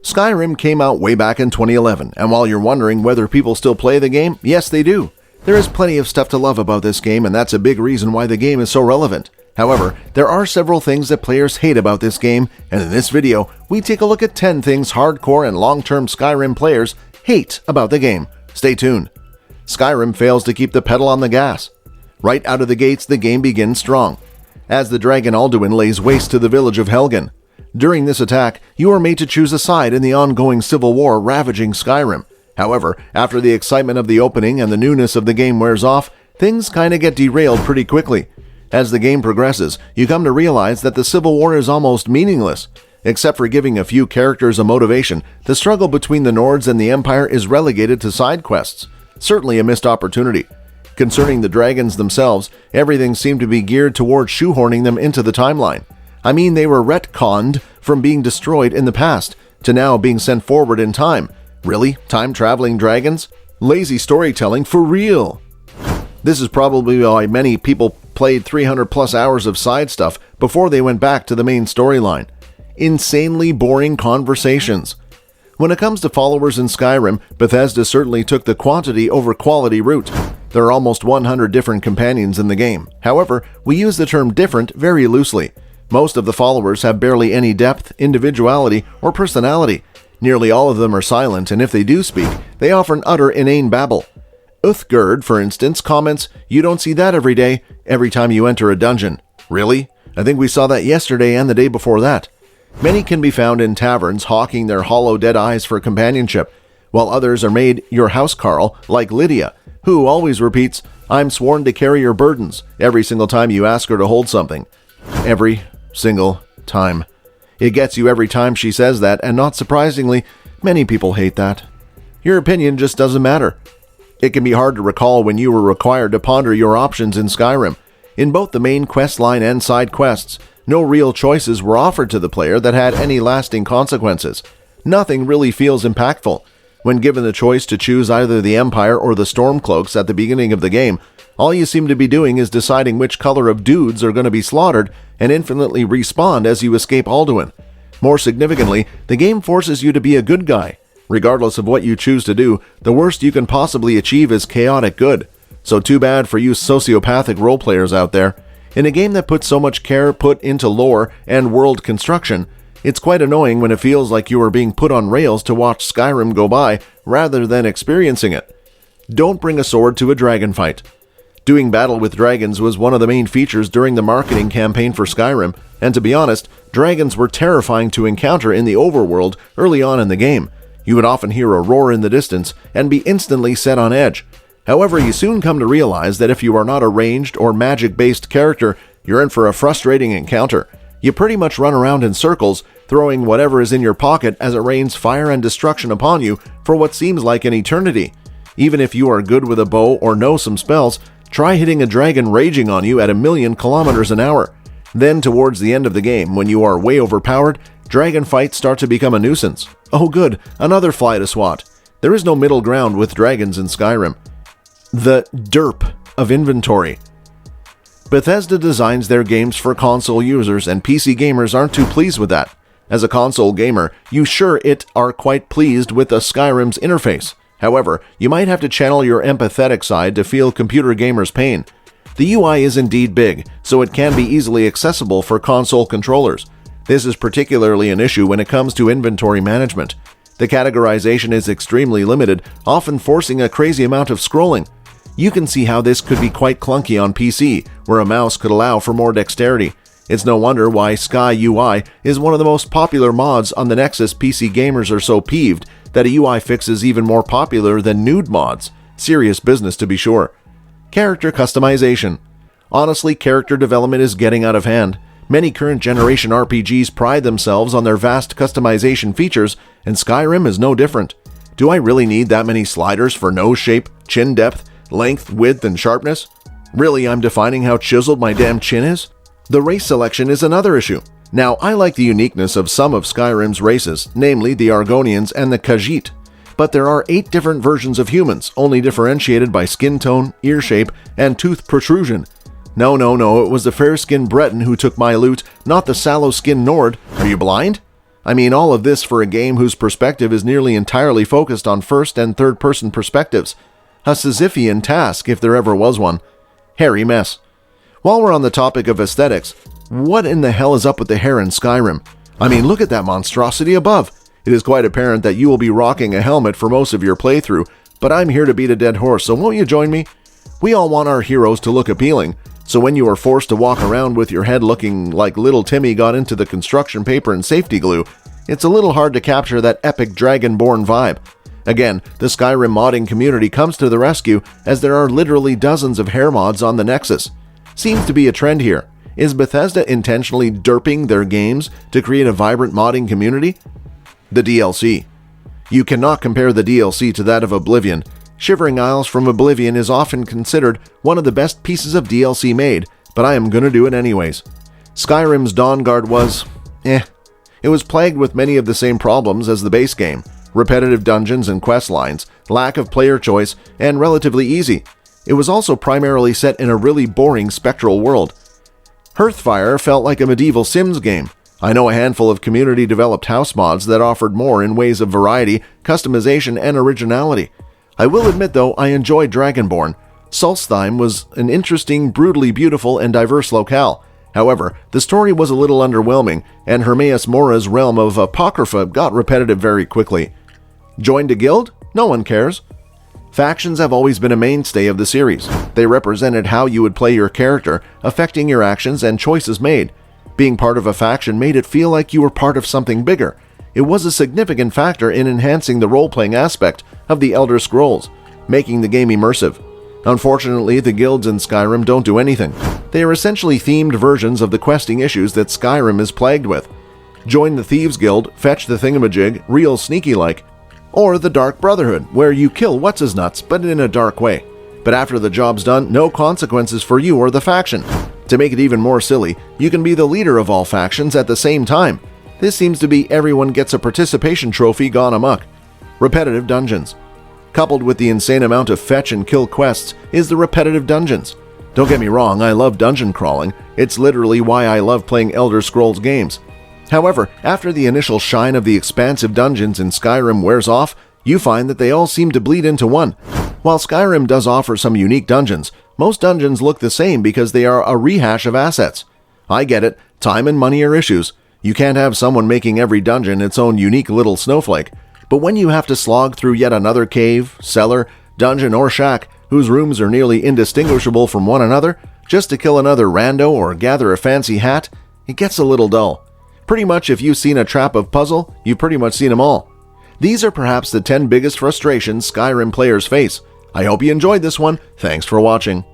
Skyrim came out way back in 2011, and while you're wondering whether people still play the game, yes they do. There is plenty of stuff to love about this game, and that's a big reason why the game is so relevant. However, there are several things that players hate about this game, and in this video, we take a look at 10 things hardcore and long-term Skyrim players hate about the game. Stay tuned. Skyrim fails to keep the pedal on the gas. Right out of the gates, the game begins strong, as the dragon Alduin lays waste to the village of Helgen. During this attack, you are made to choose a side in the ongoing civil war ravaging Skyrim. However, after the excitement of the opening and the newness of the game wears off, things kinda get derailed pretty quickly. As the game progresses, you come to realize that the civil war is almost meaningless. Except for giving a few characters a motivation, the struggle between the Nords and the Empire is relegated to side quests. Certainly a missed opportunity. Concerning the dragons themselves, everything seemed to be geared towards shoehorning them into the timeline. I mean, they were retconned from being destroyed in the past to now being sent forward in time. Really? Time-traveling dragons? Lazy storytelling for real. This is probably why many people played 300 plus hours of side stuff before they went back to the main storyline. Insanely boring conversations. When it comes to followers in Skyrim, Bethesda certainly took the quantity over quality route. There are almost 100 different companions in the game. However, we use the term different very loosely. Most of the followers have barely any depth, individuality, or personality. Nearly all of them are silent, and if they do speak, they often utter inane babble. Uthgerd, for instance, comments, "You don't see that every day, every time you enter a dungeon." Really? I think we saw that yesterday and the day before that. Many can be found in taverns hawking their hollow dead eyes for companionship, while others are made your housecarl, like Lydia, who always repeats, "I'm sworn to carry your burdens," every single time you ask her to hold something. Every single time. It gets you every time she says that, and not surprisingly, many people hate that. Your opinion just doesn't matter. It can be hard to recall when you were required to ponder your options in Skyrim. In both the main quest line and side quests, no real choices were offered to the player that had any lasting consequences. Nothing really feels impactful. When given the choice to choose either the Empire or the Stormcloaks at the beginning of the game, all you seem to be doing is deciding which color of dudes are going to be slaughtered and infinitely respawn as you escape Alduin. More significantly, the game forces you to be a good guy. Regardless of what you choose to do, the worst you can possibly achieve is chaotic good. So too bad for you sociopathic roleplayers out there. In a game that puts so much care put into lore and world construction, it's quite annoying when it feels like you are being put on rails to watch Skyrim go by rather than experiencing it. Don't bring a sword to a dragon fight. Doing battle with dragons was one of the main features during the marketing campaign for Skyrim, and to be honest, dragons were terrifying to encounter in the overworld early on in the game. You would often hear a roar in the distance and be instantly set on edge. However, you soon come to realize that if you are not a ranged or magic-based character, you're in for a frustrating encounter. You pretty much run around in circles, throwing whatever is in your pocket as it rains fire and destruction upon you for what seems like an eternity. Even if you are good with a bow or know some spells, try hitting a dragon raging on you at 1,000,000 kilometers an hour. Then, towards the end of the game, when you are way overpowered, dragon fights start to become a nuisance. Oh good, another fly to swat. There is no middle ground with dragons in Skyrim. The derp of inventory. Bethesda designs their games for console users, and PC gamers aren't too pleased with that. As a console gamer, you are quite pleased with the Skyrim's interface. However, you might have to channel your empathetic side to feel computer gamers' pain. The UI is indeed big, so it can be easily accessible for console controllers. This is particularly an issue when it comes to inventory management. The categorization is extremely limited, often forcing a crazy amount of scrolling. You can see how this could be quite clunky on PC, where a mouse could allow for more dexterity. It's no wonder why Sky UI is one of the most popular mods on the Nexus. PC gamers are so peeved that a UI fix is even more popular than nude mods. Serious business to be sure. Character customization. Honestly, character development is getting out of hand. Many current generation RPGs pride themselves on their vast customization features, and Skyrim is no different. Do I really need that many sliders for nose shape, chin depth, length, width, and sharpness? Really, I'm defining how chiseled my damn chin is? The race selection is another issue. Now, I like the uniqueness of some of Skyrim's races, namely the Argonians and the Khajiit. But there are 8 different versions of humans, only differentiated by skin tone, ear shape, and tooth protrusion. No, it was the fair-skinned Breton who took my loot, not the sallow-skinned Nord. Are you blind? I mean, all of this for a game whose perspective is nearly entirely focused on first and third person perspectives. A Sisyphean task, if there ever was one. Hairy mess. While we're on the topic of aesthetics, what in the hell is up with the hair in Skyrim? I mean, look at that monstrosity above. It is quite apparent that you will be rocking a helmet for most of your playthrough, but I'm here to beat a dead horse, so won't you join me? We all want our heroes to look appealing, so when you are forced to walk around with your head looking like little Timmy got into the construction paper and safety glue, it's a little hard to capture that epic dragonborn vibe. Again, the Skyrim modding community comes to the rescue, as there are literally dozens of hair mods on the Nexus. Seems to be a trend here. Is Bethesda intentionally derping their games to create a vibrant modding community? The DLC. You cannot compare the DLC to that of Oblivion. Shivering Isles from Oblivion is often considered one of the best pieces of DLC made, but I am gonna do it anyways. Skyrim's Dawnguard was, It was plagued with many of the same problems as the base game. Repetitive dungeons and quest lines, lack of player choice, and relatively easy. It was also primarily set in a really boring spectral world. Hearthfire felt like a medieval Sims game. I know a handful of community-developed house mods that offered more in ways of variety, customization, and originality. I will admit, though, I enjoyed Dragonborn. Solstheim was an interesting, brutally beautiful, and diverse locale. However, the story was a little underwhelming, and Hermaeus Mora's realm of Apocrypha got repetitive very quickly. Joined a guild? No one cares. Factions have always been a mainstay of the series. They represented how you would play your character, affecting your actions and choices made. Being part of a faction made it feel like you were part of something bigger. It was a significant factor in enhancing the role-playing aspect of the Elder Scrolls, making the game immersive. Unfortunately, the guilds in Skyrim don't do anything. They are essentially themed versions of the questing issues that Skyrim is plagued with. Join the Thieves Guild, fetch the thingamajig, real sneaky-like. Or the Dark Brotherhood, where you kill what's-his-nuts, but in a dark way. But after the job's done, no consequences for you or the faction. To make it even more silly, you can be the leader of all factions at the same time. This seems to be everyone gets a participation trophy gone amok. Repetitive dungeons. Coupled with the insane amount of fetch and kill quests is the repetitive dungeons. Don't get me wrong, I love dungeon crawling. It's literally why I love playing Elder Scrolls games. However, after the initial shine of the expansive dungeons in Skyrim wears off, you find that they all seem to bleed into one. While Skyrim does offer some unique dungeons, most dungeons look the same because they are a rehash of assets. I get it, time and money are issues. You can't have someone making every dungeon its own unique little snowflake. But when you have to slog through yet another cave, cellar, dungeon, or shack, whose rooms are nearly indistinguishable from one another, just to kill another rando or gather a fancy hat, it gets a little dull. Pretty much if you've seen a trap of puzzle, you've pretty much seen them all. These are perhaps the 10 biggest frustrations Skyrim players face. I hope you enjoyed this one. Thanks for watching.